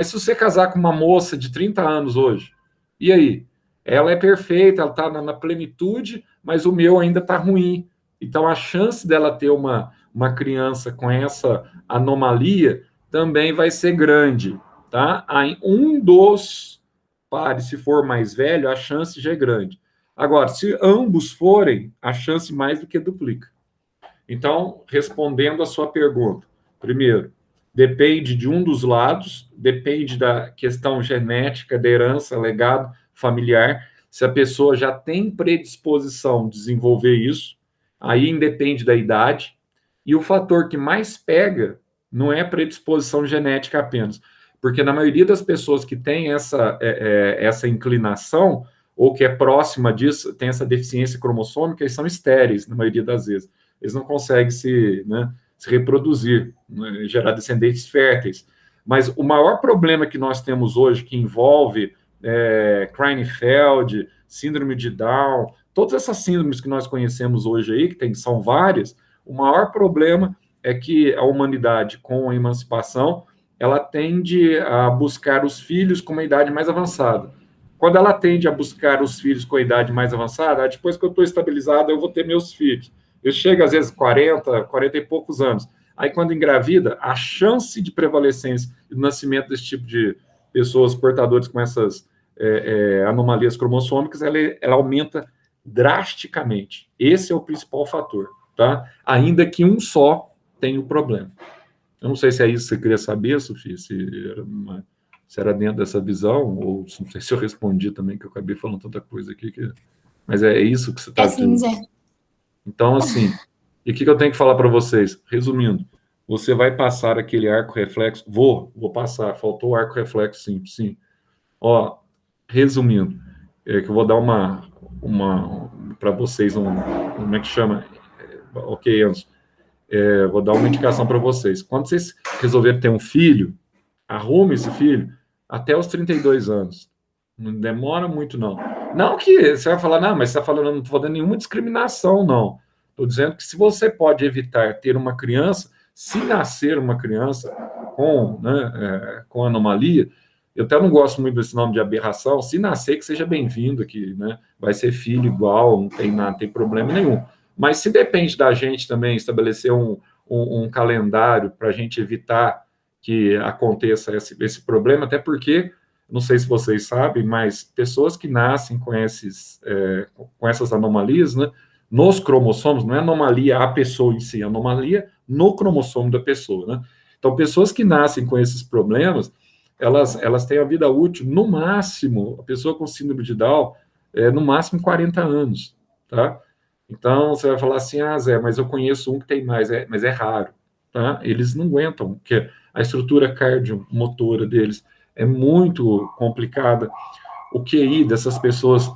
Mas se você casar com uma moça de 30 anos hoje, e aí? Ela é perfeita, ela está na plenitude, mas o meu ainda está ruim. Então, a chance dela ter uma criança com essa anomalia também vai ser grande. Tá? Aí, um dos pares, se for mais velho, a chance já é grande. Agora, se ambos forem, a chance mais do que duplica. Então, respondendo a sua pergunta, primeiro, depende de um dos lados, depende da questão genética, da herança, legado familiar. Se a pessoa já tem predisposição a desenvolver isso, aí independe da idade. E o fator que mais pega não é predisposição genética apenas, porque na maioria das pessoas que têm essa inclinação, ou que é próxima disso, tem essa deficiência cromossômica, eles são estéreis, na maioria das vezes. Eles não conseguem se reproduzir, né, gerar descendentes férteis. Mas o maior problema que nós temos hoje, que envolve Klinefelter, síndrome de Down, todas essas síndromes que nós conhecemos hoje aí, são várias, o maior problema é que a humanidade, com a emancipação, ela tende a buscar os filhos com uma idade mais avançada. Quando ela tende a buscar os filhos com a idade mais avançada, depois que eu estou estabilizado, eu vou ter meus filhos. Eu chego, às vezes, 40 e poucos anos. Aí, quando engravida, a chance de prevalecência e do nascimento desse tipo de pessoas portadoras com essas anomalias cromossômicas, ela aumenta drasticamente. Esse é o principal fator, tá? Ainda que um só tenha o problema. Eu não sei se é isso que você queria saber, Sofia, se era dentro dessa visão, ou não sei se eu respondi também, que eu acabei falando tanta coisa aqui, mas é isso que você está sim, Zé. Então, assim, e o que eu tenho que falar para vocês? Resumindo, você vai passar aquele arco reflexo? Vou passar. Faltou o arco reflexo, sim. Ó, resumindo, que eu vou dar uma para vocês, como é que chama? Ok, Enzo. Vou dar uma indicação para vocês. Quando vocês resolverem ter um filho, arrume esse filho até os 32 anos. Não demora muito, não. Não que você vai falar, não, mas você está falando, não estou fazendo nenhuma discriminação, não. Estou dizendo que se você pode evitar ter uma criança, se nascer uma criança com anomalia, eu até não gosto muito desse nome de aberração, se nascer, que seja bem-vindo aqui, né? Vai ser filho igual, não tem nada, não tem problema nenhum. Mas se depende da gente também estabelecer um calendário para a gente evitar que aconteça esse problema, até porque, não sei se vocês sabem, mas pessoas que nascem com essas anomalias, né, nos cromossomos, não é anomalia a pessoa em si, é anomalia no cromossomo da pessoa, né? Então, pessoas que nascem com esses problemas, elas têm a vida útil, no máximo, a pessoa com síndrome de Down, no máximo 40 anos, tá? Então, você vai falar assim, Zé, mas eu conheço um que tem mais, mas é raro, tá? Eles não aguentam, porque a estrutura cardiomotora deles é muito complicada. O QI dessas pessoas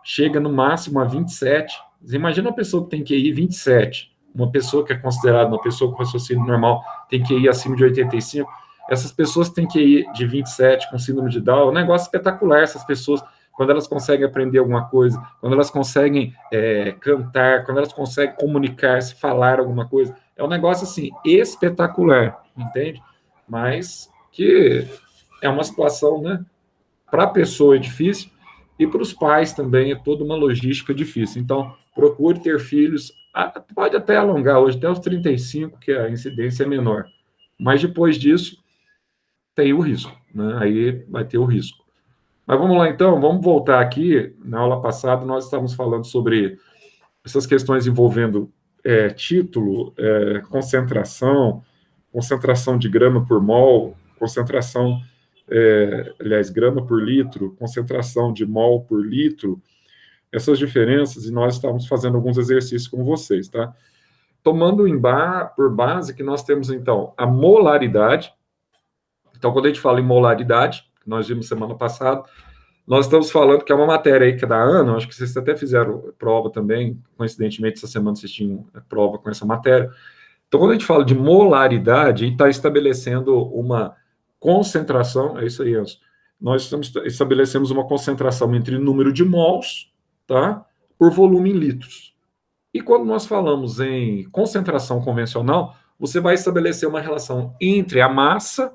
chega no máximo a 27. Você imagina uma pessoa que tem QI 27, uma pessoa que é considerada uma pessoa com raciocínio normal, tem QI acima de 85. Essas pessoas que têm QI de 27 com síndrome de Down, é um negócio espetacular. Essas pessoas, quando elas conseguem aprender alguma coisa, quando elas conseguem cantar, quando elas conseguem comunicar, se falar alguma coisa, é um negócio assim espetacular, entende? Mas que é uma situação, né? Para a pessoa é difícil e para os pais também é toda uma logística difícil. Então, procure ter filhos, pode até alongar hoje, até os 35, que a incidência é menor. Mas depois disso, tem o risco, né? Aí vai ter o risco. Mas vamos lá, então, vamos voltar aqui. Na aula passada, nós estávamos falando sobre essas questões envolvendo título, concentração de grama por mol, concentração, grama por litro, concentração de mol por litro, essas diferenças, e nós estávamos fazendo alguns exercícios com vocês, tá? Tomando por base que nós temos, então, a molaridade. Então, quando a gente fala em molaridade, que nós vimos semana passada, nós estamos falando que é uma matéria aí que é da Ana, acho que vocês até fizeram prova também, coincidentemente, essa semana vocês tinham prova com essa matéria. Então, quando a gente fala de molaridade, a gente está estabelecendo uma concentração, é isso aí, Enzo. Nós estabelecemos uma concentração entre número de mols, tá, por volume em litros. E quando nós falamos em concentração convencional, você vai estabelecer uma relação entre a massa,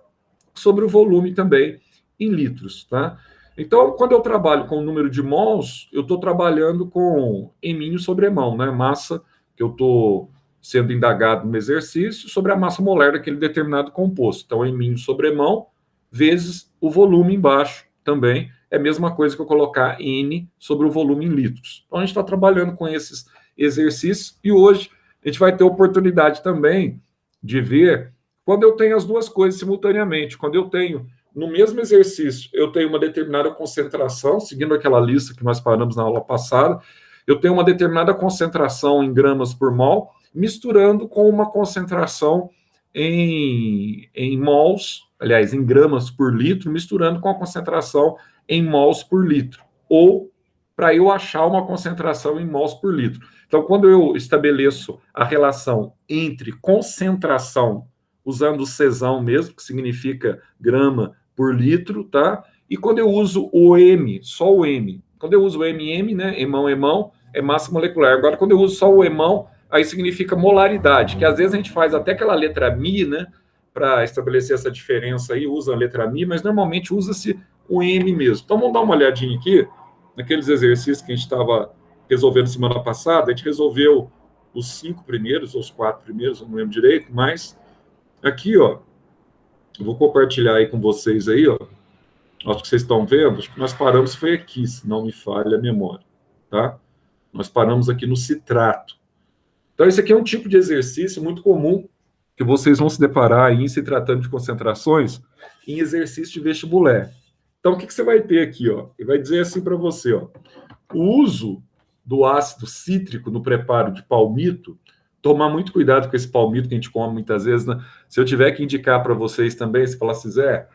sobre o volume também em litros, tá? Então, quando eu trabalho com o número de mols, eu estou trabalhando com eminho sobre emão, né? Massa que eu estou sendo indagado no exercício sobre a massa molar daquele determinado composto. Então, eminho sobre emão vezes o volume embaixo também é a mesma coisa que eu colocar N sobre o volume em litros. Então, a gente está trabalhando com esses exercícios e hoje a gente vai ter oportunidade também de ver quando eu tenho as duas coisas simultaneamente. Quando eu tenho, no mesmo exercício, eu tenho uma determinada concentração, seguindo aquela lista que nós paramos na aula passada, eu tenho uma determinada concentração em gramas por mol, misturando com uma concentração em mols, aliás, em gramas por litro, misturando com a concentração em mols por litro. Ou para eu achar uma concentração em mols por litro. Então, quando eu estabeleço a relação entre concentração, usando o Czão mesmo, que significa grama por litro, tá? E quando eu uso o M, só o M. Quando eu uso o MM, né? Emão, é massa molecular. Agora, quando eu uso só o emão, aí significa molaridade, que às vezes a gente faz até aquela letra Mi, né? Para estabelecer essa diferença aí, usa a letra Mi, mas normalmente usa-se o M mesmo. Então, vamos dar uma olhadinha aqui, naqueles exercícios que a gente estava resolvendo semana passada. A gente resolveu os 5 primeiros, ou os 4 primeiros, eu não lembro direito, mas aqui, ó, eu vou compartilhar aí com vocês aí, ó. Acho que vocês estão vendo, acho que nós paramos foi aqui, se não me falha a memória, tá? Nós paramos aqui no citrato. Então, esse aqui é um tipo de exercício muito comum que vocês vão se deparar aí, se tratando de concentrações, em exercício de vestibular. Então, o que você vai ter aqui, ó? Ele vai dizer assim para você, ó. O uso do ácido cítrico no preparo de palmito, tomar muito cuidado com esse palmito que a gente come muitas vezes, né? Se eu tiver que indicar para vocês também, se falar assim, Zé,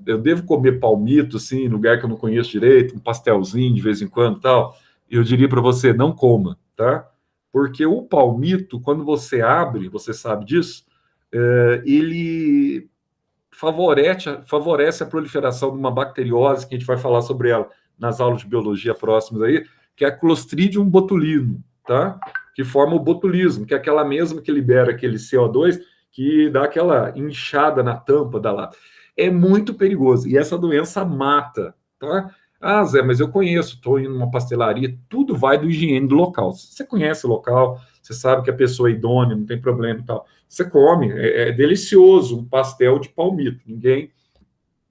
eu devo comer palmito, assim, em lugar que eu não conheço direito, um pastelzinho de vez em quando tal, eu diria para você, não coma, tá? Porque o palmito, quando você abre, você sabe disso, ele favorece a proliferação de uma bacteriose, que a gente vai falar sobre ela nas aulas de biologia próximas aí, que é a Clostridium botulinum, tá? Que forma o botulismo, que é aquela mesma que libera aquele CO2, que dá aquela inchada na tampa da lata. É muito perigoso, e essa doença mata, tá? Ah, Zé, mas eu conheço, estou indo numa pastelaria, tudo vai do higiene do local. Você conhece o local, você sabe que a pessoa é idônea, não tem problema e tal. Você come, é delicioso um pastel de palmito, ninguém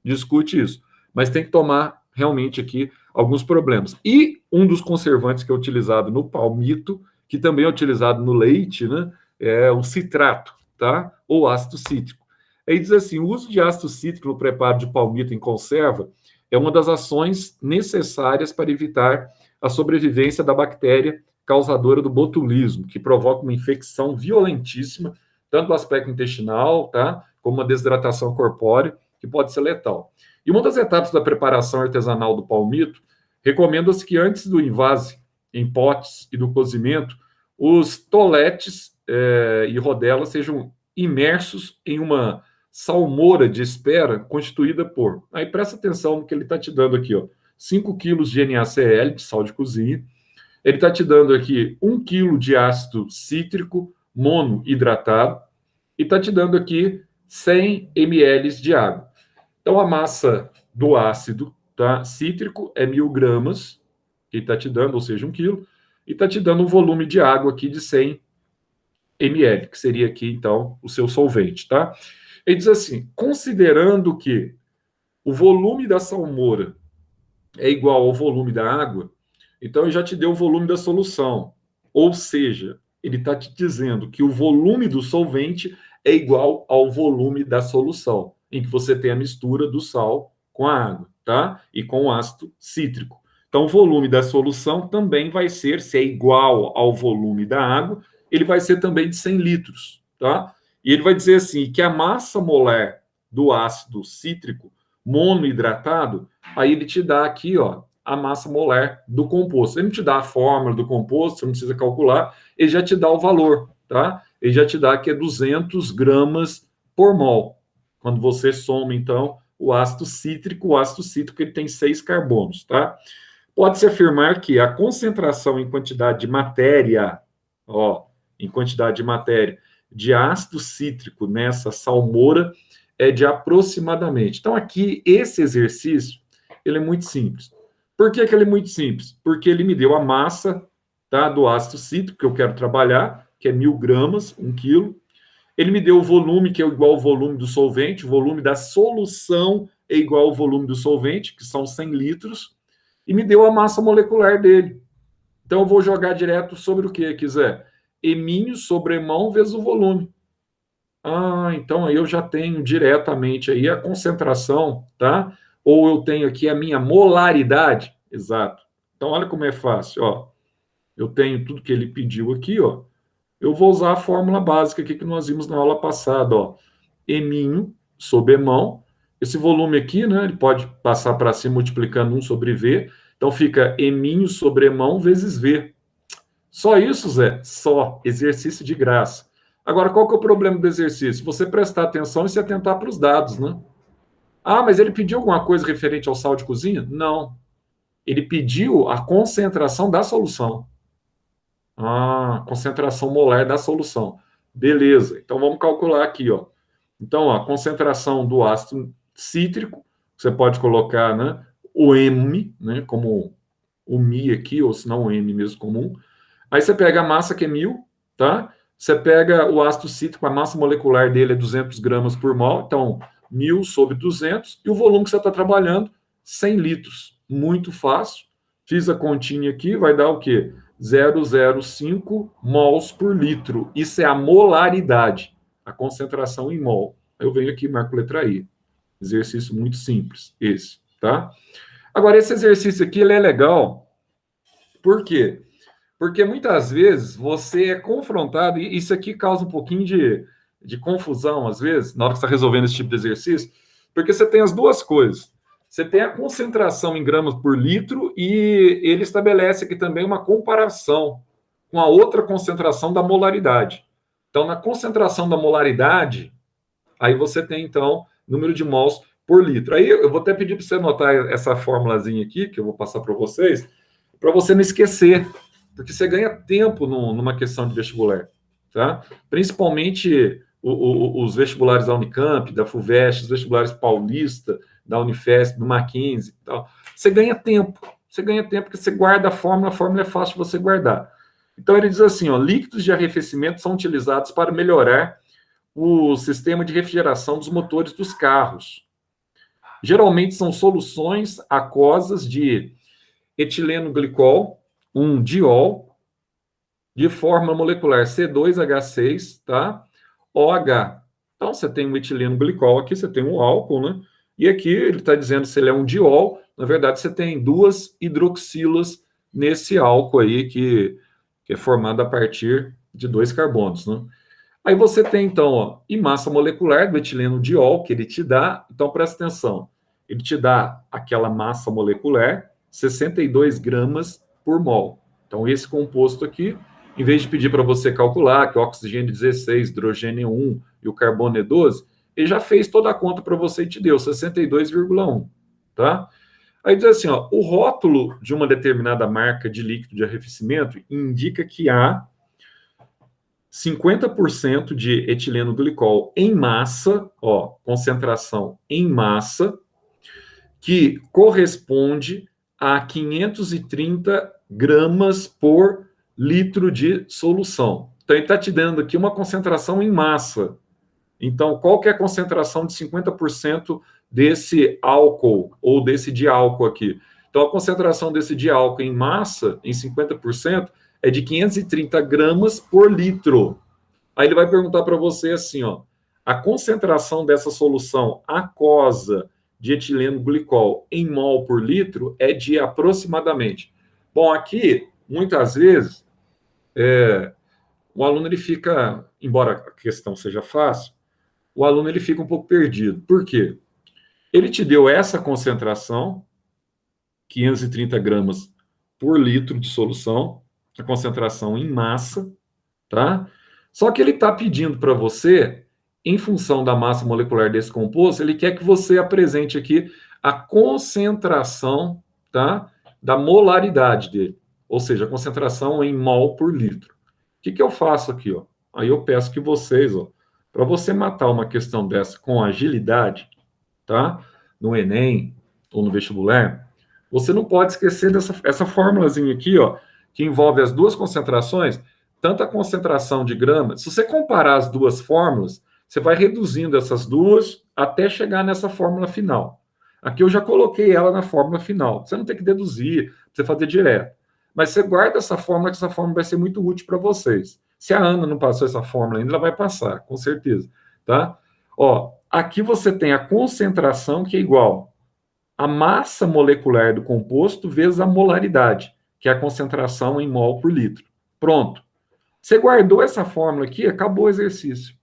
discute isso. Mas tem que tomar realmente aqui alguns problemas. E um dos conservantes que é utilizado no palmito, que também é utilizado no leite, né, é o citrato, tá? Ou ácido cítrico. Aí diz assim, o uso de ácido cítrico no preparo de palmito em conserva é uma das ações necessárias para evitar a sobrevivência da bactéria causadora do botulismo, que provoca uma infecção violentíssima, tanto no aspecto intestinal, tá, como uma desidratação corpórea, que pode ser letal. E uma das etapas da preparação artesanal do palmito, recomenda-se que antes do invase em potes e do cozimento, os toletes e rodelas sejam imersos em uma salmoura de espera constituída por... Aí presta atenção no que ele está te dando aqui, ó. 5 quilos de NaCl, de sal de cozinha. Ele está te dando aqui 1 quilo de ácido cítrico monohidratado e está te dando aqui 100 ml de água. Então, a massa do ácido, tá, cítrico é 1.000 gramas, que está te dando, ou seja, 1 quilo, e está te dando um volume de água aqui de 100 ml, que seria aqui, então, o seu solvente, tá? Ele diz assim, considerando que o volume da salmoura é igual ao volume da água, então ele já te deu o volume da solução. Ou seja, ele está te dizendo que o volume do solvente é igual ao volume da solução, em que você tem a mistura do sal com a água, tá? E com o ácido cítrico. Então, o volume da solução também vai ser, se é igual ao volume da água, ele vai ser também de 100 litros, tá? E ele vai dizer assim, que a massa molar do ácido cítrico monohidratado, aí ele te dá aqui, ó, a massa molar do composto. Ele não te dá a fórmula do composto, você não precisa calcular, ele já te dá o valor, tá? Ele já te dá que é 200 gramas por mol. Quando você soma, então, o ácido cítrico ele tem 6 carbonos, tá? Pode-se afirmar que a concentração em quantidade de matéria, ó, em quantidade de matéria de ácido cítrico nessa salmoura é de aproximadamente. Então, aqui, esse exercício, ele é muito simples. Por que que ele é muito simples? Porque ele me deu a massa, tá, do ácido cítrico que eu quero trabalhar, que é 1.000 gramas, 1 quilo. Ele me deu o volume, que é igual ao volume do solvente, o volume da solução é igual ao volume do solvente, que são 100 litros, e me deu a massa molecular dele. Então, eu vou jogar direto sobre o que quiser. Eminho sobre emão vezes o volume. Ah, então aí eu já tenho diretamente aí a concentração, tá? Ou eu tenho aqui a minha molaridade. Exato. Então, olha como é fácil, ó. Eu tenho tudo que ele pediu aqui, ó. Eu vou usar a fórmula básica aqui que nós vimos na aula passada, ó. Eminho sobre emão. Esse volume aqui, né, ele pode passar para cima multiplicando 1 sobre V. Então, fica eminho sobre emão vezes V. Só isso, Zé? Só. Exercício de graça. Agora, qual que é o problema do exercício? Você prestar atenção e se atentar para os dados, né? Ah, mas ele pediu alguma coisa referente ao sal de cozinha? Não. Ele pediu a concentração da solução. Ah, concentração molar da solução. Beleza. Então, vamos calcular aqui, ó. Então, ó, a concentração do ácido cítrico, você pode colocar, né, o M, né, como o Mi aqui, ou se não o M mesmo comum. Aí você pega a massa, que é 1.000, tá? Você pega o ácido cítrico, a massa molecular dele é 200 gramas por mol, então 1.000 sobre 200, e o volume que você está trabalhando, 100 litros. Muito fácil. Fiz a continha aqui, vai dar o quê? 0,05 mols por litro. Isso é a molaridade, a concentração em mol. Eu venho aqui e marco letra I. Exercício muito simples, esse, tá? Agora, esse exercício aqui, ele é legal, por quê? Porque muitas vezes você é confrontado, e isso aqui causa um pouquinho de confusão, às vezes, na hora que você está resolvendo esse tipo de exercício, porque você tem as duas coisas. Você tem a concentração em gramas por litro e ele estabelece aqui também uma comparação com a outra concentração da molaridade. Então, na concentração da molaridade, aí você tem, então, número de mols por litro. Aí eu vou até pedir para você anotar essa formulazinha aqui, que eu vou passar para vocês, para você não esquecer, porque você ganha tempo numa questão de vestibular, tá? Principalmente os vestibulares da Unicamp, da FUVEST, os vestibulares paulista, da Unifesp, do Mackenzie e tal. Você ganha tempo porque você guarda a fórmula é fácil de você guardar. Então ele diz assim, ó, líquidos de arrefecimento são utilizados para melhorar o sistema de refrigeração dos motores dos carros. Geralmente são soluções aquosas de etileno glicol, um diol, de forma molecular C2H6, tá? OH. Então, você tem um etileno glicol aqui, você tem um álcool, né? E aqui ele está dizendo se ele é um diol, na verdade você tem 2 hidroxilas nesse álcool aí, que é formado a partir de 2 carbonos, né? Aí você tem, então, ó, e massa molecular do etileno diol, que ele te dá, então presta atenção, ele te dá aquela massa molecular, 62 gramas por mol. Então, esse composto aqui, em vez de pedir para você calcular que o oxigênio é 16, hidrogênio é 1 e o carbono é 12, ele já fez toda a conta para você e te deu 62,1, tá? Aí diz assim, ó, o rótulo de uma determinada marca de líquido de arrefecimento indica que há 50% de etileno glicol em massa, ó, concentração em massa, que corresponde a 530 gramas por litro de solução. Então, ele está te dando aqui uma concentração em massa. Então, qual que é a concentração de 50% desse álcool, ou desse diálcool aqui? Então, a concentração desse diálcool em massa, em 50%, é de 530 gramas por litro. Aí ele vai perguntar para você assim, ó, a concentração dessa solução aquosa de etileno glicol em mol por litro é de aproximadamente. Bom, aqui, muitas vezes, o aluno ele fica, embora a questão seja fácil, o aluno ele fica um pouco perdido. Por quê? Ele te deu essa concentração, 530 gramas por litro de solução, a concentração em massa, tá? Só que ele está pedindo para você, em função da massa molecular desse composto, ele quer que você apresente aqui a concentração, tá, da molaridade dele, ou seja, a concentração em mol por litro. O que eu faço aqui, ó? Aí eu peço que vocês, ó, para você matar uma questão dessa com agilidade, tá? No Enem ou no vestibular, você não pode esquecer essa fórmulazinha aqui, ó, que envolve as duas concentrações, tanto a concentração de grama. Se você comparar as duas fórmulas, você vai reduzindo essas duas até chegar nessa fórmula final. Aqui eu já coloquei ela na fórmula final. Você não tem que deduzir, você fazer direto. Mas você guarda essa fórmula, que essa fórmula vai ser muito útil para vocês. Se a Ana não passou essa fórmula ainda, ela vai passar, com certeza, tá? Ó, aqui você tem a concentração, que é igual a massa molecular do composto vezes a molaridade, que é a concentração em mol por litro. Pronto. Você guardou essa fórmula aqui, acabou o exercício.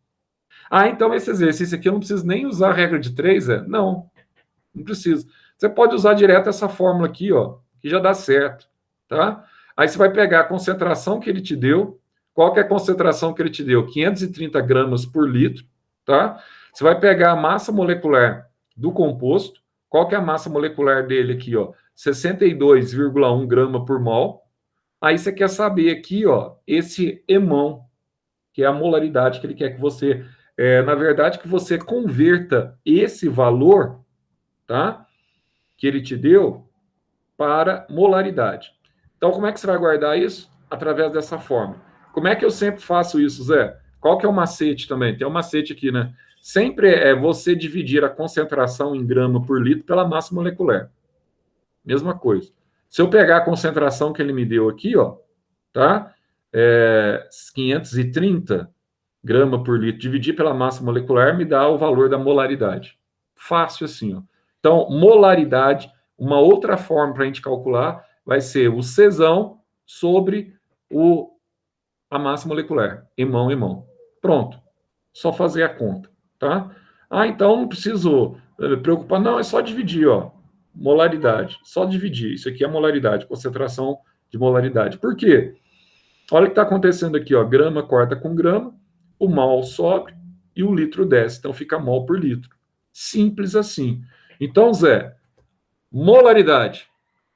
Ah, então esse exercício aqui eu não preciso nem usar a regra de 3, é? Não, não precisa. Você pode usar direto essa fórmula aqui, ó, que já dá certo, tá? Aí você vai pegar a concentração que ele te deu. Qual que é a concentração que ele te deu? 530 gramas por litro, tá? Você vai pegar a massa molecular do composto. Qual que é a massa molecular dele aqui, ó? 62,1 grama por mol. Aí você quer saber aqui, ó, esse emão, que é a molaridade que ele quer que você, na verdade, que você converta esse valor, tá? Que ele te deu para molaridade. Então, como é que você vai guardar isso? Através dessa forma. Como é que eu sempre faço isso, Zé? Qual que é o macete também? Tem um macete aqui, né? Sempre é você dividir a concentração em grama por litro pela massa molecular. Mesma coisa. Se eu pegar a concentração que ele me deu aqui, ó, tá? 530 grama por litro, dividir pela massa molecular, me dá o valor da molaridade. Fácil assim, ó. Então, molaridade, uma outra forma para a gente calcular vai ser o Czão sobre a massa molecular, emão, emão. Pronto. Só fazer a conta, tá? Ah, então não preciso preocupar. Não, é só dividir, ó. Molaridade. Só dividir. Isso aqui é molaridade, concentração de molaridade. Por quê? Olha o que está acontecendo aqui, ó. Grama corta com grama, o mol sobe e o litro desce. Então fica mol por litro. Simples assim. Então, Zé, molaridade,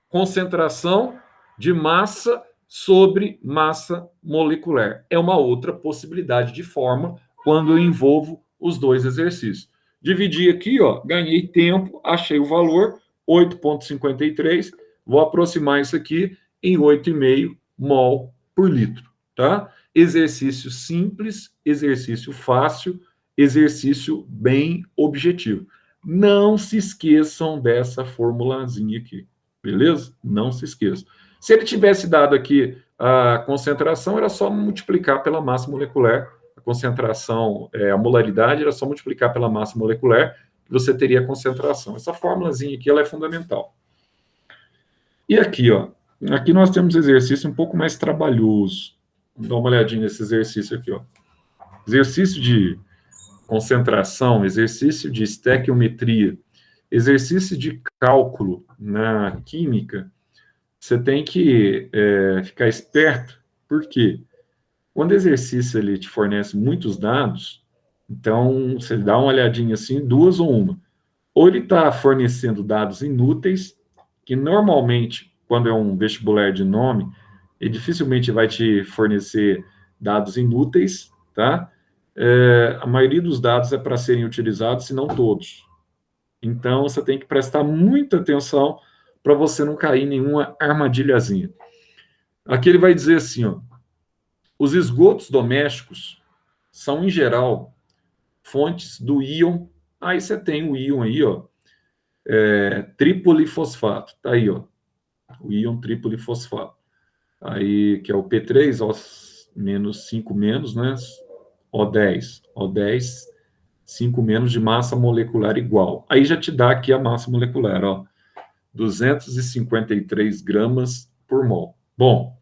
concentração de massa sobre massa molecular. É uma outra possibilidade de forma quando eu envolvo os dois exercícios. Dividi aqui, ó, ganhei tempo, achei o valor, 8,53. Vou aproximar isso aqui em 8,5 mol por litro, tá? Exercício simples, exercício fácil, exercício bem objetivo. Não se esqueçam dessa formulazinha aqui, beleza? Não se esqueçam. Se ele tivesse dado aqui a concentração, era só multiplicar pela massa molecular. A concentração, a molaridade, era só multiplicar pela massa molecular, que você teria a concentração. Essa formulazinha aqui, ela é fundamental. E aqui, ó, aqui nós temos exercício um pouco mais trabalhoso. Vamos dar uma olhadinha nesse exercício aqui, ó. Exercício de concentração, exercício de estequiometria, exercício de cálculo na química. Você tem que ficar esperto, porque quando o exercício ele te fornece muitos dados, então você dá uma olhadinha assim, duas ou uma. Ou ele está fornecendo dados inúteis, que normalmente, quando é um vestibular de nome, ele dificilmente vai te fornecer dados inúteis, tá? A maioria dos dados é para serem utilizados, se não todos. Então, você tem que prestar muita atenção para você não cair em nenhuma armadilhazinha. Aqui ele vai dizer assim, ó, os esgotos domésticos são, em geral, fontes do íon. Aí você tem o íon aí, ó, tripolifosfato. Tá aí, ó, o íon tripolifosfato. Aí, que é o P3, ó, menos 5 menos, né? O10, 5 menos de massa molecular igual. Aí já te dá aqui a massa molecular, ó, 253 gramas por mol. Bom,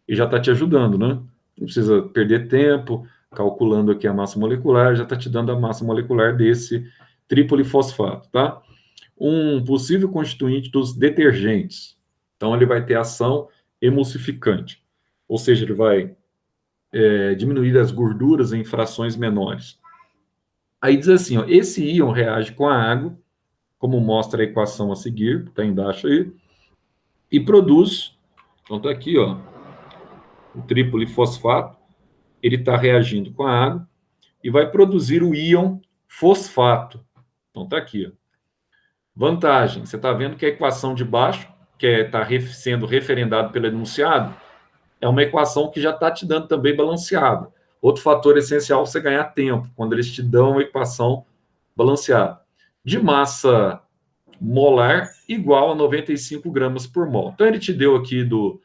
e já está te ajudando, né? Não precisa perder tempo calculando aqui a massa molecular, já está te dando a massa molecular desse tripolifosfato, tá? Um possível constituinte dos detergentes. Então, ele vai ter ação emulsificante, ou seja, ele vai diminuir as gorduras em frações menores. Aí diz assim, ó, esse íon reage com a água, como mostra a equação a seguir, está embaixo aí, e produz, então está aqui, ó, o tripolifosfato, ele está reagindo com a água, e vai produzir o íon fosfato. Então, está aqui. Ó. Vantagem, você está vendo que a equação de baixo, que está sendo referendado pelo enunciado, é uma equação que já está te dando também balanceada. Outro fator essencial é você ganhar tempo, quando eles te dão uma equação balanceada. De massa molar igual a 95 gramas por mol. Então, ele te deu aqui do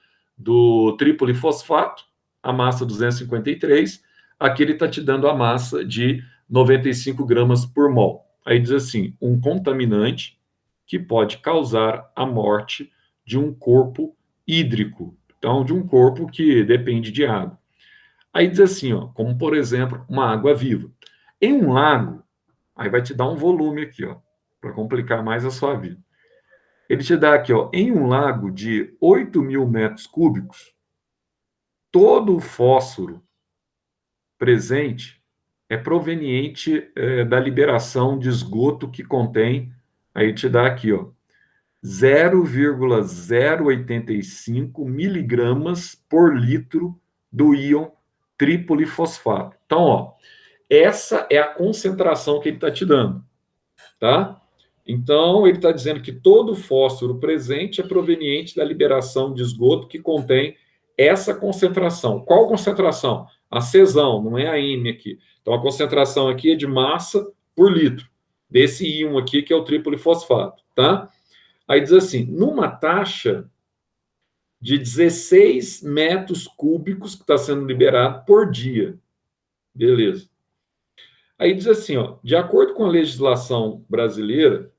trípoli fosfato, a massa 253, aqui ele está te dando a massa de 95 gramas por mol. Aí diz assim, um contaminante que pode causar a morte de um corpo hídrico, então de um corpo que depende de água. Aí diz assim, ó, como por exemplo, uma água viva. Em um lago, aí vai te dar um volume aqui, ó, para complicar mais a sua vida. Ele te dá aqui, ó, em um lago de 8.000 metros cúbicos, todo o fósforo presente é proveniente da liberação de esgoto que contém, aí te dá aqui, ó, 0,085 miligramas por litro do íon tripolifosfato. Então, ó, essa é a concentração que ele está te dando, tá? Então, ele está dizendo que todo fósforo presente é proveniente da liberação de esgoto que contém essa concentração. Qual concentração? A Czão, não é a M aqui. Então, a concentração aqui é de massa por litro, desse íon aqui, que é o tripolifosfato, tá? Aí diz assim, numa taxa de 16 metros cúbicos que está sendo liberado por dia. Beleza. Aí diz assim, ó, de acordo com a legislação brasileira,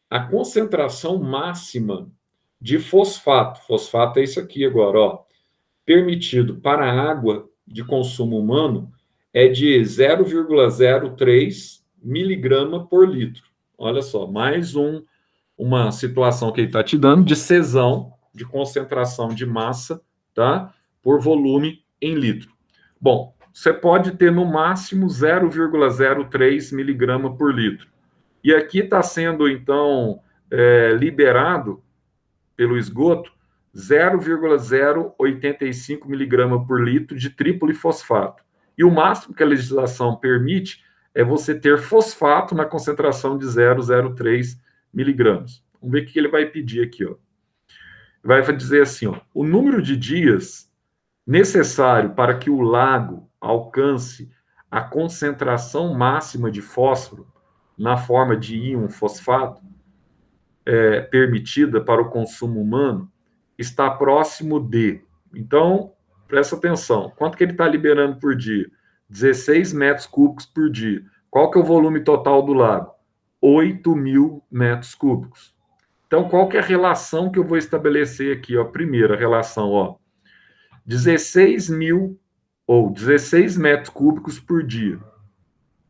a concentração máxima de fosfato é isso aqui agora, ó, permitido para a água de consumo humano é de 0,03 miligrama por litro. Olha só, mais uma situação que ele está te dando de Czão, de concentração de massa, tá? Por volume em litro. Bom, você pode ter no máximo 0,03 miligrama por litro. E aqui está sendo, então, liberado pelo esgoto 0,085 miligrama por litro de tripolifosfato. E o máximo que a legislação permite é você ter fosfato na concentração de 0,03 miligramas. Vamos ver o que ele vai pedir aqui. Ó. Vai dizer assim, ó, o número de dias necessário para que o lago alcance a concentração máxima de fósforo na forma de íon fosfato permitida para o consumo humano está próximo de. Então, presta atenção. Quanto que ele está liberando por dia? 16 metros cúbicos por dia. Qual que é o volume total do lago? 8.000 metros cúbicos. Então, qual que é a relação que eu vou estabelecer aqui? Ó? Primeira relação, ó, 16 metros cúbicos por dia.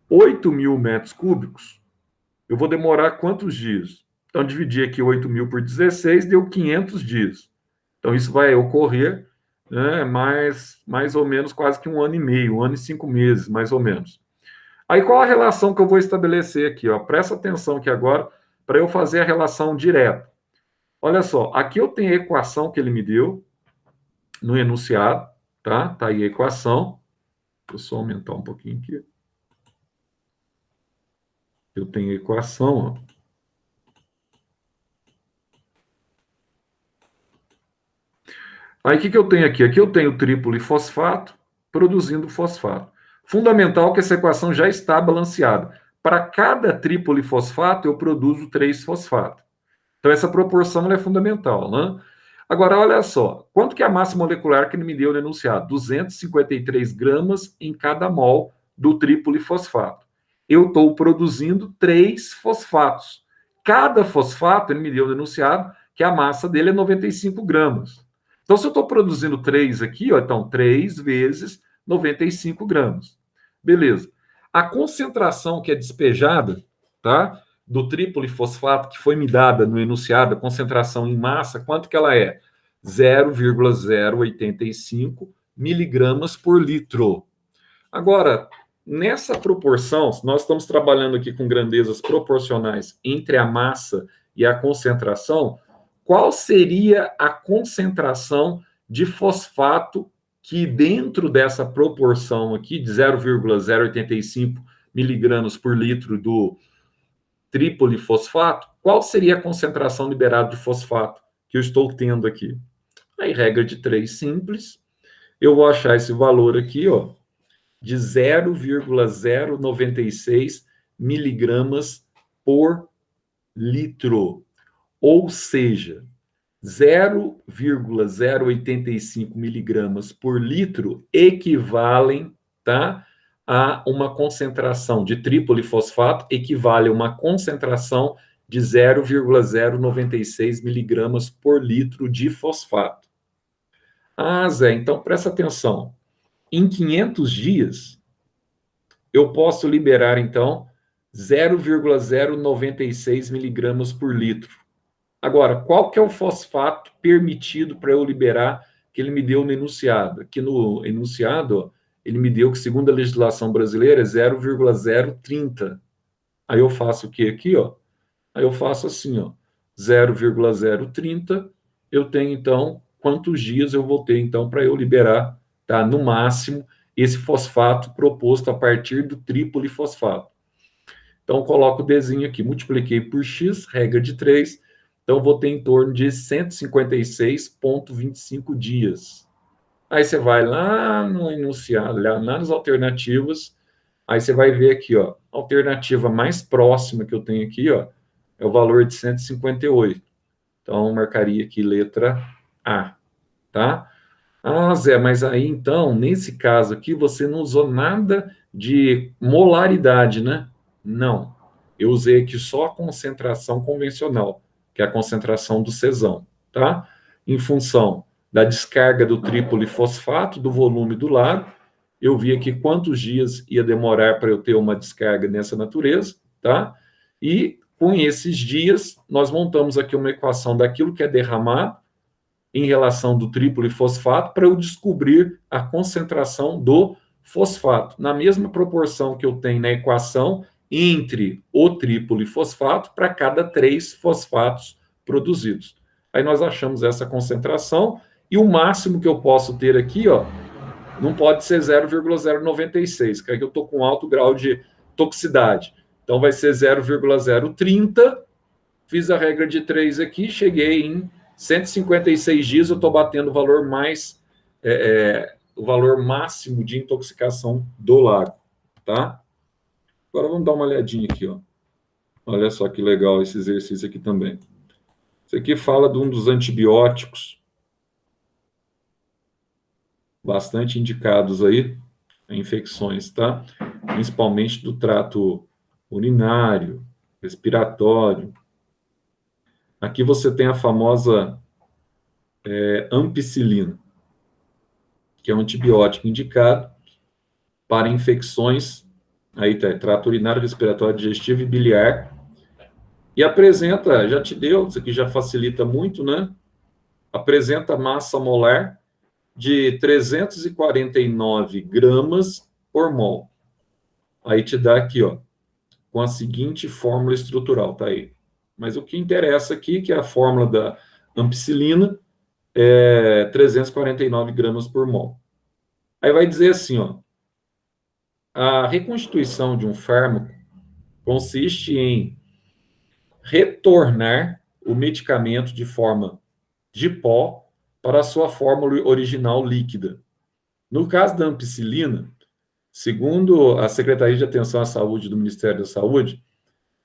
8.000 metros cúbicos, eu vou demorar quantos dias? Então, dividir aqui 8.000 por 16, deu 500 dias. Então, isso vai ocorrer mais ou menos quase que 1 ano e meio, 1 ano e 5 meses, mais ou menos. Aí, qual a relação que eu vou estabelecer aqui? Ó? Presta atenção aqui agora, para eu fazer a relação direta. Olha só, aqui eu tenho a equação que ele me deu, no enunciado, tá? Tá aí a equação. Deixa eu só aumentar um pouquinho aqui. Eu tenho a equação, ó. Aí, o que eu tenho aqui? Aqui eu tenho tripolifosfato produzindo fosfato. Fundamental que essa equação já está balanceada. Para cada tripolifosfato, eu produzo 3 fosfatos. Então, essa proporção é fundamental, né? Agora, olha só. Quanto que é a massa molecular que ele me deu no enunciado? 253 gramas em cada mol do tripolifosfato. Eu estou produzindo 3 fosfatos. Cada fosfato, ele me deu no enunciado, que a massa dele é 95 gramas. Então, se eu estou produzindo 3 aqui, ó, então 3 vezes 95 gramas. Beleza. A concentração que é despejada, tá, do tripolifosfato, que foi me dada no enunciado, a concentração em massa, quanto que ela é? 0,085 miligramas por litro. Agora, nessa proporção, nós estamos trabalhando aqui com grandezas proporcionais entre a massa e a concentração. Qual seria a concentração de fosfato que dentro dessa proporção aqui de 0,085 miligramas por litro do trípolifosfato, qual seria a concentração liberada de fosfato que eu estou tendo aqui? Aí, regra de 3 simples, eu vou achar esse valor aqui, ó, de 0,096 miligramas por litro. Ou seja, 0,085 miligramas por litro equivalem, tá, a uma concentração de trípolifosfato, equivale a uma concentração de 0,096 miligramas por litro de fosfato. Ah, Zé, então presta atenção. Em 500 dias, eu posso liberar, então, 0,096 miligramas por litro. Agora, qual que é o fosfato permitido para eu liberar que ele me deu no enunciado? Aqui no enunciado, ó, ele me deu que, segundo a legislação brasileira, é 0,030. Aí eu faço o que aqui, ó? Aí eu faço assim, ó, 0,030, eu tenho, então, quantos dias eu vou ter, então, para eu liberar, tá, no máximo, esse fosfato proposto a partir do trípolifosfato. Então, eu coloco o Dzinho aqui, multipliquei por X, regra de 3, então vou ter em torno de 156,25 dias. Aí você vai lá no enunciado, lá nas alternativas, aí você vai ver aqui, ó, a alternativa mais próxima que eu tenho aqui, ó, é o valor de 158. Então, marcaria aqui letra A, tá? Ah, Zé, mas aí então, nesse caso aqui, você não usou nada de molaridade, né? Não. Eu usei aqui só a concentração convencional, que é a concentração do Czão, tá? Em função da descarga do trípolifosfato, do volume do lago, eu vi aqui quantos dias ia demorar para eu ter uma descarga nessa natureza, tá? E com esses dias, nós montamos aqui uma equação daquilo que é derramado em relação do trípolifosfato para eu descobrir a concentração do fosfato, na mesma proporção que eu tenho na equação entre o trípolifosfato para cada 3 fosfatos produzidos. Aí nós achamos essa concentração e o máximo que eu posso ter aqui, ó, não pode ser 0,096, que aqui eu estou com alto grau de toxicidade. Então vai ser 0,030. Fiz a regra de 3 aqui, cheguei em 156 dias, eu estou batendo o valor mais, o valor máximo de intoxicação do lago, tá? Agora vamos dar uma olhadinha aqui, ó. Olha só que legal esse exercício aqui também. Isso aqui fala de um dos antibióticos bastante indicados aí em infecções, tá? Principalmente do trato urinário, respiratório. Aqui você tem a famosa ampicilina, que é um antibiótico indicado para infecções, aí tá, trato urinário, respiratório, digestivo e biliar, e apresenta, já te deu, isso aqui já facilita muito, né? Apresenta massa molar de 349 gramas por mol. Aí te dá aqui, ó, com a seguinte fórmula estrutural, tá aí. Mas o que interessa aqui, que é a fórmula da ampicilina, é 349 gramas por mol. Aí vai dizer assim, ó, a reconstituição de um fármaco consiste em retornar o medicamento de forma de pó para a sua fórmula original líquida. No caso da ampicilina, segundo a Secretaria de Atenção à Saúde do Ministério da Saúde,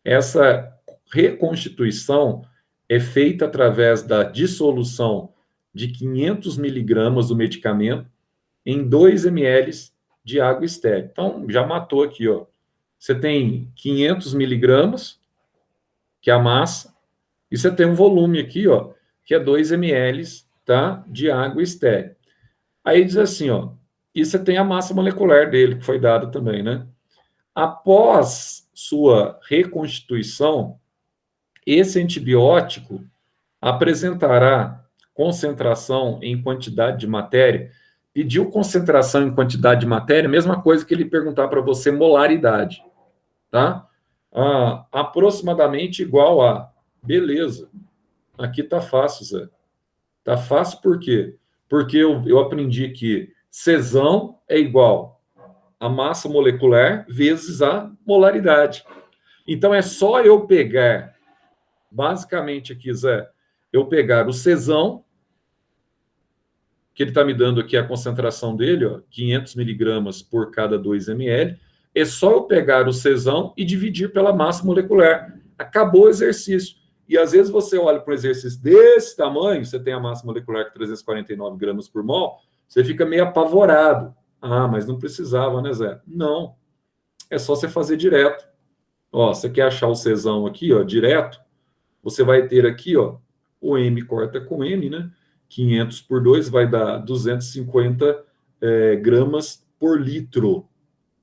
essa reconstituição é feita através da dissolução de 500 miligramas do medicamento em 2 ml de água estéril. Então, já matou aqui, ó. Você tem 500 miligramas, que é a massa, e você tem um volume aqui, ó, que é 2 ml, tá, de água estéril. Aí diz assim, ó, e você tem a massa molecular dele, que foi dada também, né? Após sua reconstituição, esse antibiótico apresentará concentração em quantidade de matéria. Pediu concentração em quantidade de matéria, mesma coisa que ele perguntar para você molaridade, tá? Aproximadamente igual a, beleza, aqui tá fácil, Zé. Tá fácil por quê? Porque eu aprendi que Czão é igual a massa molecular vezes a molaridade. Então, é só eu pegar, basicamente aqui, Zé, eu pegar o Czão, que ele está me dando aqui a concentração dele, ó, 500 miligramas por cada 2 ml, é só eu pegar o Czão e dividir pela massa molecular. Acabou o exercício. E às vezes você olha para um exercício desse tamanho, você tem a massa molecular de 349 gramas por mol, você fica meio apavorado. Ah, mas não precisava, né, Zé? Não. É só você fazer direto. Ó, você quer achar o Czão aqui, ó, direto? Você vai ter aqui, ó, o M corta com M, né? 500 por 2 vai dar 250 gramas por litro,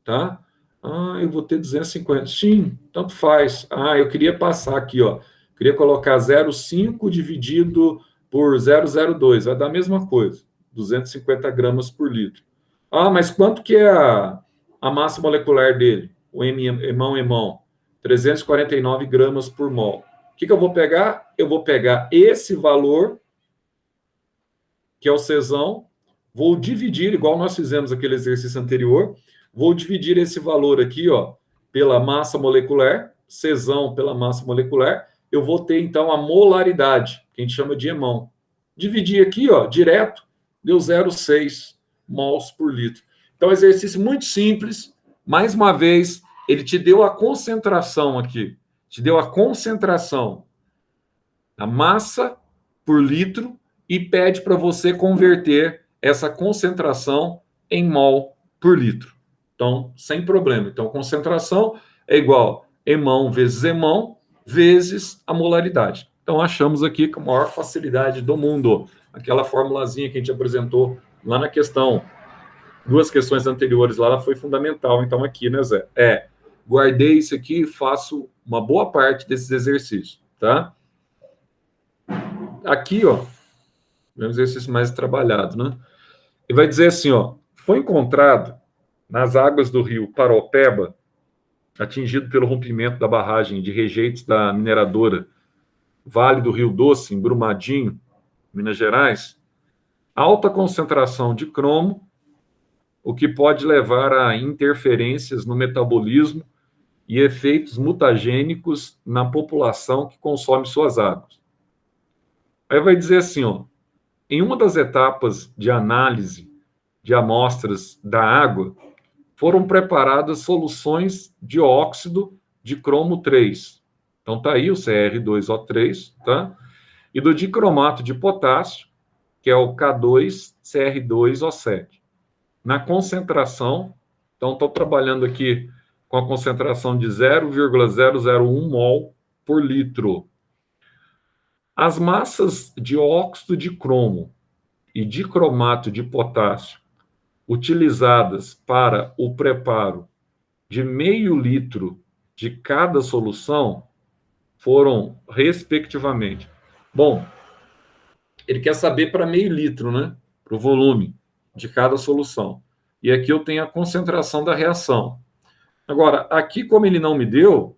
tá? Ah, eu vou ter 250. Sim, tanto faz. Ah, eu queria passar aqui, ó. Queria colocar 0,5 dividido por 0,02. Vai dar a mesma coisa. 250 gramas por litro. Ah, mas quanto que é a massa molecular dele? O emão. 349 gramas por mol. O que eu vou pegar? Eu vou pegar esse valor, que é o Czão, vou dividir, igual nós fizemos aquele exercício anterior, vou dividir esse valor aqui, ó, pela massa molecular, Czão pela massa molecular, eu vou ter, então, a molaridade, que a gente chama de emão. Dividir aqui, ó, direto, deu 0,6 mols por litro. Então, exercício muito simples. Mais uma vez, ele te deu a concentração aqui, te deu a concentração, a massa por litro, e pede para você converter essa concentração em mol por litro. Então, sem problema. Então, concentração é igual emão vezes emão vezes a molaridade. Então, achamos aqui com a maior facilidade do mundo. Aquela formulazinha que a gente apresentou lá na questão, 2 questões anteriores lá, ela foi fundamental. Então, aqui, né, Zé? Guardei isso aqui e faço uma boa parte desses exercícios, tá? Aqui, ó, é um exercício mais trabalhado, né? E vai dizer assim, ó, foi encontrado nas águas do rio Paraopeba, atingido pelo rompimento da barragem de rejeitos da mineradora Vale do Rio Doce, em Brumadinho, Minas Gerais, alta concentração de cromo, o que pode levar a interferências no metabolismo e efeitos mutagênicos na população que consome suas águas. Aí vai dizer assim, ó, em uma das etapas de análise de amostras da água, foram preparadas soluções de óxido de cromo 3. Então, está aí o Cr2O3, tá? E do dicromato de potássio, que é o K2CR2O7. Na concentração, então, estou trabalhando aqui com a concentração de 0,001 mol por litro. As massas de óxido de cromo e dicromato de potássio utilizadas para o preparo de meio litro de cada solução foram, respectivamente. Bom, ele quer saber para meio litro, né? Para o volume de cada solução. E aqui eu tenho a concentração da reação. Agora, aqui, como ele não me deu,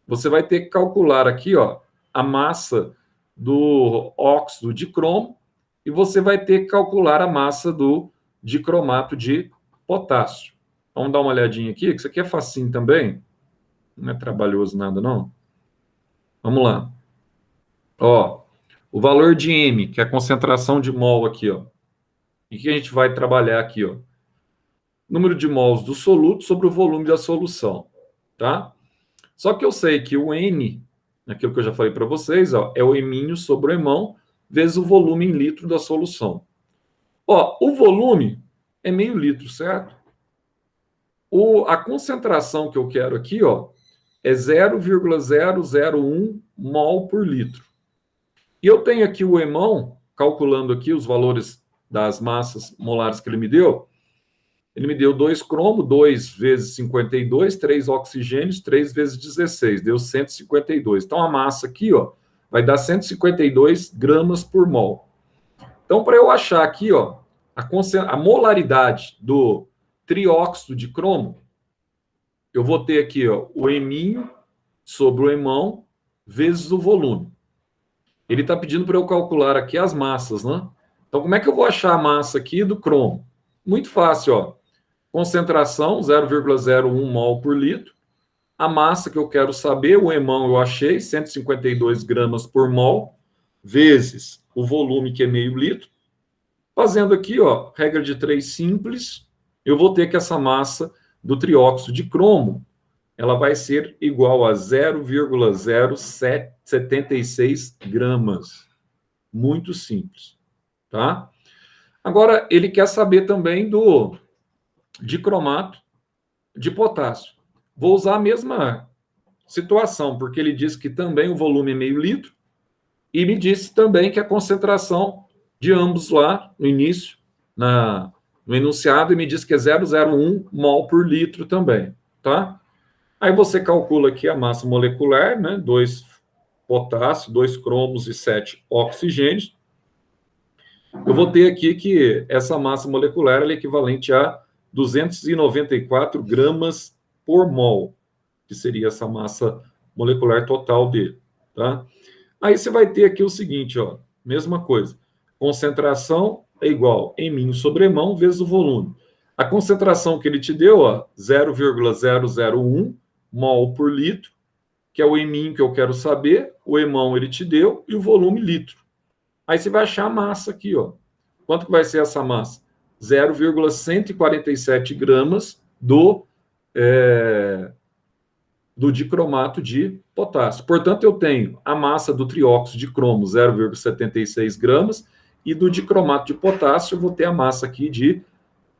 você vai ter que calcular aqui, ó, a massa do óxido de cromo e você vai ter que calcular a massa do dicromato de potássio. Vamos dar uma olhadinha aqui, que isso aqui é facinho também. Não é trabalhoso nada, não. Vamos lá. Ó, o valor de M, que é a concentração de mol aqui, ó. E que a gente vai trabalhar aqui, ó. Número de mols do soluto sobre o volume da solução, tá? Só que eu sei que o N, aquilo que eu já falei para vocês, ó, é o eminho sobre o emão, vezes o volume em litro da solução. Ó, o volume é meio litro, certo? A concentração que eu quero aqui, ó, é 0,001 mol por litro. E eu tenho aqui o emão, calculando aqui os valores das massas molares que ele me deu. Ele me deu 2 cromo, 2 vezes 52, 3 oxigênios, 3 vezes 16, deu 152. Então, a massa aqui, ó, vai dar 152 gramas por mol. Então, para eu achar aqui, ó, a molaridade do trióxido de cromo, eu vou ter aqui, ó, o eminho sobre o emão vezes o volume. Ele está pedindo para eu calcular aqui as massas, né? Então, como é que eu vou achar a massa aqui do cromo? Muito fácil, ó. Concentração, 0,01 mol por litro. A massa que eu quero saber, o EMão eu achei, 152 gramas por mol, vezes o volume, que é meio litro. Fazendo aqui, ó, regra de 3 simples, eu vou ter que essa massa do trióxido de cromo, ela vai ser igual a 0,0776 gramas. Muito simples, tá? Agora, ele quer saber também do dicromato de potássio. Vou usar a mesma situação, porque ele disse que também o volume é meio litro, e me disse também que a concentração de ambos lá no início, no enunciado, e me disse que é 0,01 mol por litro também, tá? Aí você calcula aqui a massa molecular, né? 2 potássio, 2 cromos e 7 oxigênios. Eu vou ter aqui que essa massa molecular é equivalente a 294 gramas por mol, que seria essa massa molecular total dele, tá? Aí você vai ter aqui o seguinte, ó, mesma coisa. Concentração é igual EM sobre EMão vezes o volume. A concentração que ele te deu, ó, 0,001 mol por litro, que é o EM que eu quero saber, o EMão ele te deu, e o volume litro. Aí você vai achar a massa aqui, ó. Quanto que vai ser essa massa? 0,147 gramas do dicromato de potássio. Portanto, eu tenho a massa do trióxido de cromo, 0,76 gramas, e do dicromato de potássio eu vou ter a massa aqui de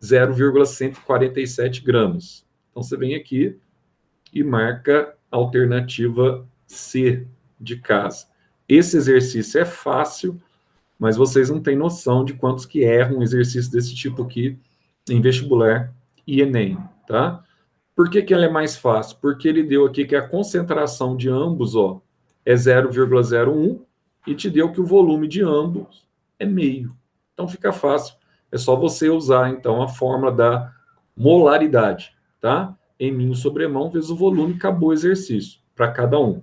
0,147 gramas. Então, você vem aqui e marca a alternativa C de casa. Esse exercício é fácil, mas vocês não têm noção de quantos que erram um exercício desse tipo aqui em vestibular e Enem, tá? Por que que ela é mais fácil? Porque ele deu aqui que a concentração de ambos, ó, é 0,01 e te deu que o volume de ambos é meio. Então fica fácil. É só você usar, então, a fórmula da molaridade, tá? EM sobre EMão vezes o volume, acabou o exercício para cada um.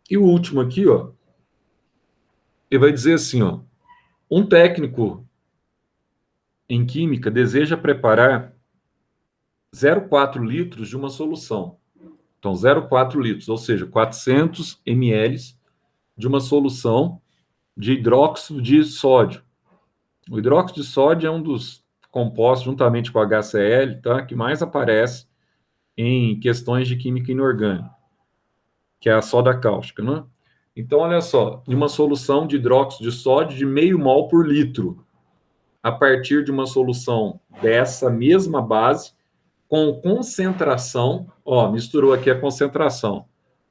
E o último aqui, ó, ele vai dizer assim, ó, um técnico em química deseja preparar 0,4 litros de uma solução. Então, 0,4 litros, ou seja, 400 ml de uma solução de hidróxido de sódio. O hidróxido de sódio é um dos compostos, juntamente com o HCl, tá, que mais aparece em questões de química inorgânica, que é a soda cáustica, né? Então, olha só, de uma solução de hidróxido de sódio de meio mol por litro, a partir de uma solução dessa mesma base, com concentração, ó, misturou aqui a concentração,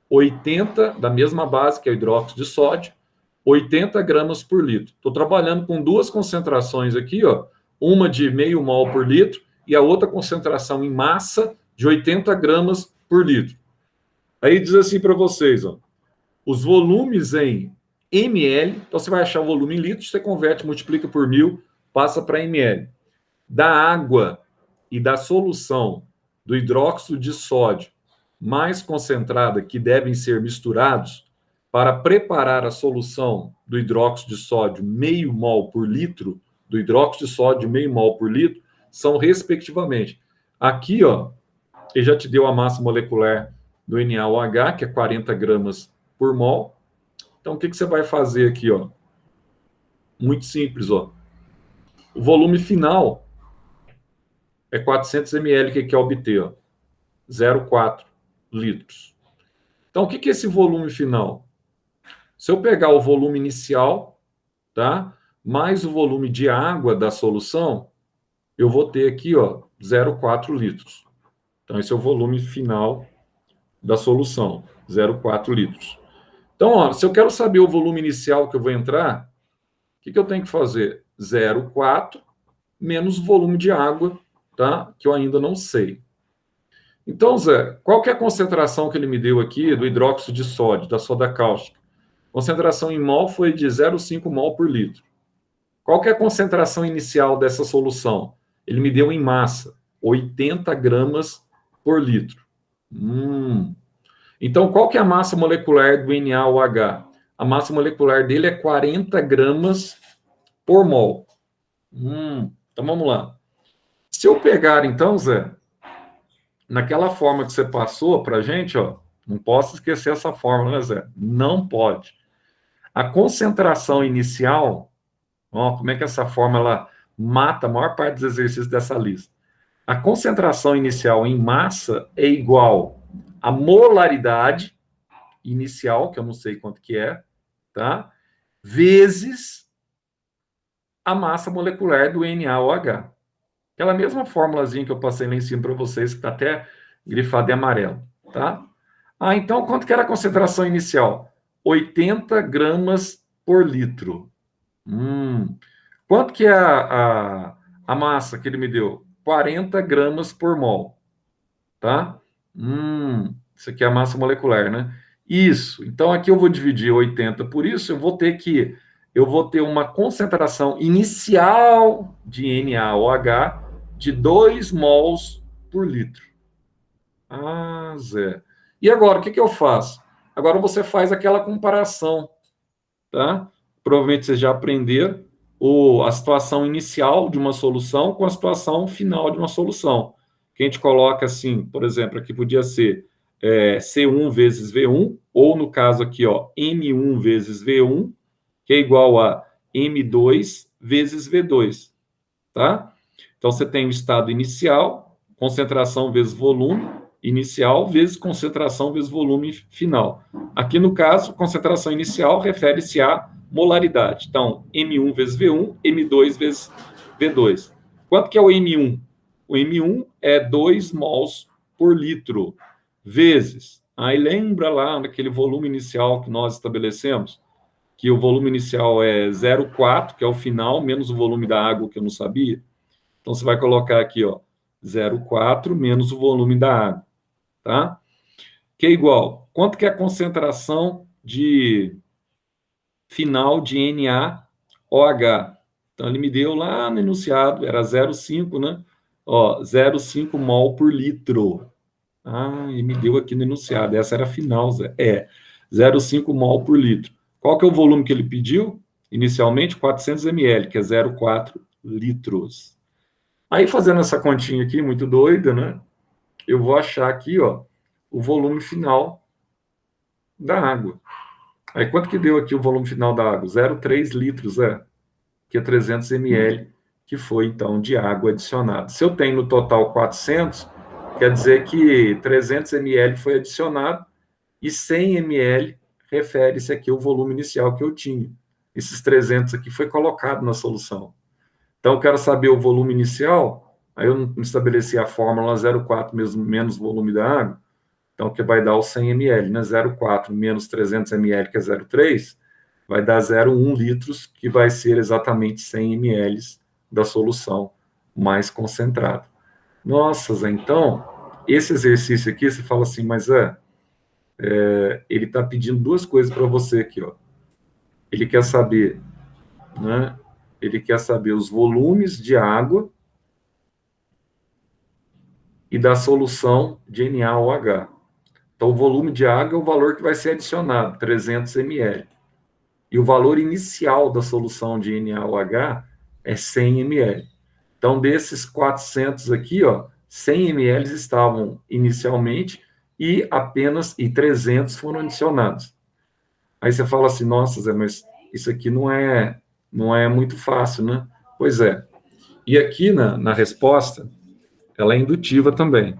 80, da mesma base, que é o hidróxido de sódio, 80 gramas por litro. Estou trabalhando com duas concentrações aqui, ó, uma de meio mol por litro e a outra concentração em massa de 80 gramas por litro. Aí diz assim para vocês, ó, os volumes em ml, então você vai achar o volume em litros, você converte, multiplica por 1000, passa para ml. Da água e da solução do hidróxido de sódio mais concentrada, que devem ser misturados para preparar a solução do hidróxido de sódio meio mol por litro, do hidróxido de sódio meio mol por litro, são respectivamente. Aqui, ó, ele já te deu a massa molecular do NaOH, que é 40 gramas por mol. Então, o que você vai fazer aqui, ó? Muito simples, ó. O volume final é 400 ml que quer obter, ó, 0,4 litros. Então, o que é esse volume final? Se eu pegar o volume inicial, tá, mais o volume de água da solução, eu vou ter aqui, ó, 0,4 litros. Então, esse é o volume final da solução, 0,4 litros. Então, ó, se eu quero saber o volume inicial que eu vou entrar, o que eu tenho que fazer? 0,4 menos o volume de água, tá? Que eu ainda não sei. Então, Zé, qual que é a concentração que ele me deu aqui do hidróxido de sódio, da soda cáustica? Concentração em mol foi de 0,5 mol por litro. Qual que é a concentração inicial dessa solução? Ele me deu em massa, 80 gramas por litro. Então, qual que é a massa molecular do NaOH? A massa molecular dele é 40 gramas por mol. Então, vamos lá. Se eu pegar, então, Zé, naquela forma que você passou para a gente, ó, não posso esquecer essa fórmula, né, Zé? Não pode. A concentração inicial, ó, como é que essa fórmula ela mata a maior parte dos exercícios dessa lista? A concentração inicial em massa é igual à molaridade inicial, que eu não sei quanto que é, tá? Vezes a massa molecular do NaOH. Aquela mesma fórmulazinha que eu passei lá em cima para vocês, que está até grifada em amarelo, tá? Ah, então quanto que era a concentração inicial? 80 gramas por litro. Quanto que é a massa que ele me deu? 40 gramas por mol, tá? Isso aqui é a massa molecular, né? Isso. Então aqui eu vou dividir 80 por isso, eu vou ter uma concentração inicial de NaOH de 2 mols por litro. Ah, Zé. E agora, o que eu faço? Agora você faz aquela comparação, tá? Provavelmente vocês já aprenderam a situação inicial de uma solução com a situação final de uma solução. Que a gente coloca assim, por exemplo, aqui podia ser C1 vezes V1, ou no caso aqui, ó, M1 vezes V1, que é igual a M2 vezes V2, tá? Então, você tem o estado inicial, concentração vezes volume inicial, vezes concentração vezes volume final. Aqui, no caso, concentração inicial refere-se à molaridade. Então, M1 vezes V1, M2 vezes V2. Quanto que é o M1? O M1 é 2 mols por litro, vezes. Aí lembra lá daquele volume inicial que nós estabelecemos? Que o volume inicial é 0,4, que é o final, menos o volume da água, que eu não sabia. Então, você vai colocar aqui, ó, 0,4 menos o volume da água, tá? Que é igual, quanto que é a concentração de final de NaOH? Então, ele me deu lá no enunciado, era 0,5, né? Ó, 0,5 mol por litro. Ah, ele me deu aqui no enunciado, essa era a final, Zé. 0,5 mol por litro. Qual que é o volume que ele pediu? Inicialmente, 400 ml, que é 0,4 litros. Aí, fazendo essa continha aqui, muito doida, né? Eu vou achar aqui, ó, o volume final da água. Aí, quanto que deu aqui o volume final da água? 0,3 litros, que é 300 ml, que foi, então, de água adicionada. Se eu tenho no total 400, quer dizer que 300 ml foi adicionado e 100 ml refere-se aqui ao volume inicial que eu tinha. Esses 300 aqui foi colocado na solução. Então, eu quero saber o volume inicial, aí eu não estabeleci a fórmula 0,4 menos volume da água, então, que vai dar o 100 ml, né? 0,4 menos 300 ml, que é 0,3, vai dar 0,1 litros, que vai ser exatamente 100 ml da solução mais concentrada. Nossa, Zé, então, esse exercício aqui, você fala assim, mas ele está pedindo duas coisas para você aqui, ó. Ele quer saber, né? Ele quer saber os volumes de água e da solução de NaOH. Então, o volume de água é o valor que vai ser adicionado, 300 ml. E o valor inicial da solução de NaOH é 100 ml. Então, desses 400 aqui, ó, 100 ml estavam inicialmente e apenas 300 foram adicionados. Aí você fala assim, nossa, Zé, mas isso aqui não é muito fácil, né? Pois é. E aqui na resposta, ela é indutiva também.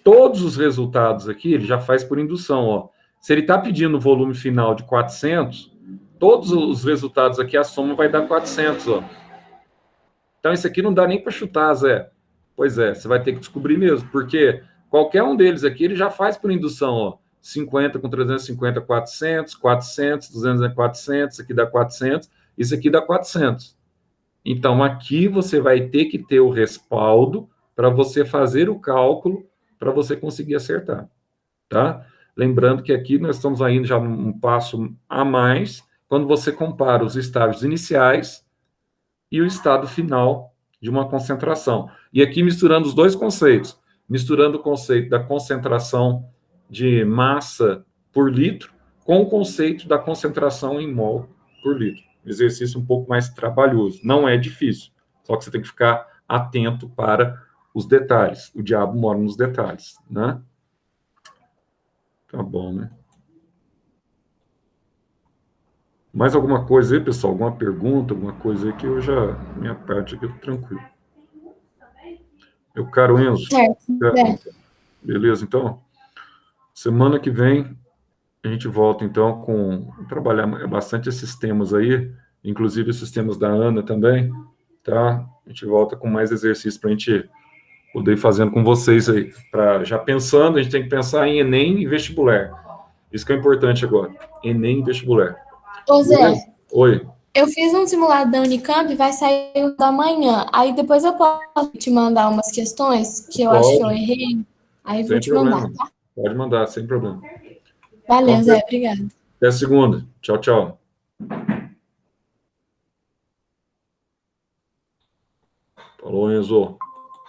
Todos os resultados aqui, ele já faz por indução, ó. Se ele está pedindo o volume final de 400, todos os resultados aqui, a soma vai dar 400, ó. Então, isso aqui não dá nem para chutar, Zé. Pois é, você vai ter que descobrir mesmo, porque qualquer um deles aqui, ele já faz por indução, ó. 50 com 350, 400, 400, 200 400, aqui dá 400, isso aqui dá 400. Então, aqui você vai ter que ter o respaldo para você fazer o cálculo, para você conseguir acertar, tá? Lembrando que aqui nós estamos ainda já um passo a mais, quando você compara os estágios iniciais e o estado final de uma concentração. E aqui misturando os dois conceitos, misturando o conceito da concentração de massa por litro com o conceito da concentração em mol por litro. Exercício um pouco mais trabalhoso. Não é difícil, só que você tem que ficar atento para os detalhes. O diabo mora nos detalhes, né? Tá bom, né? Mais alguma coisa aí, pessoal? Alguma pergunta, alguma coisa aí que eu já... Minha parte aqui, eu tô tranquilo. Meu caro Enzo. Certo, Beleza, então? Semana que vem a gente volta, então, com trabalhar bastante esses temas aí, inclusive esses temas da Ana também, tá? A gente volta com mais exercícios para a gente poder ir fazendo com vocês aí. Já pensando, a gente tem que pensar em Enem e vestibular. Isso que é importante agora. Enem e vestibular. Ô Beleza? Zé, Oi. eu fiz um simulado da Unicamp, vai sair o da manhã. Aí depois eu posso te mandar umas questões que eu acho que eu Pode, errei. Aí vou sem te mandar, problema. tá? Pode mandar, sem problema. Então, Valeu, Zé, obrigada. até segunda. Tchau, tchau. Falou, Enzo.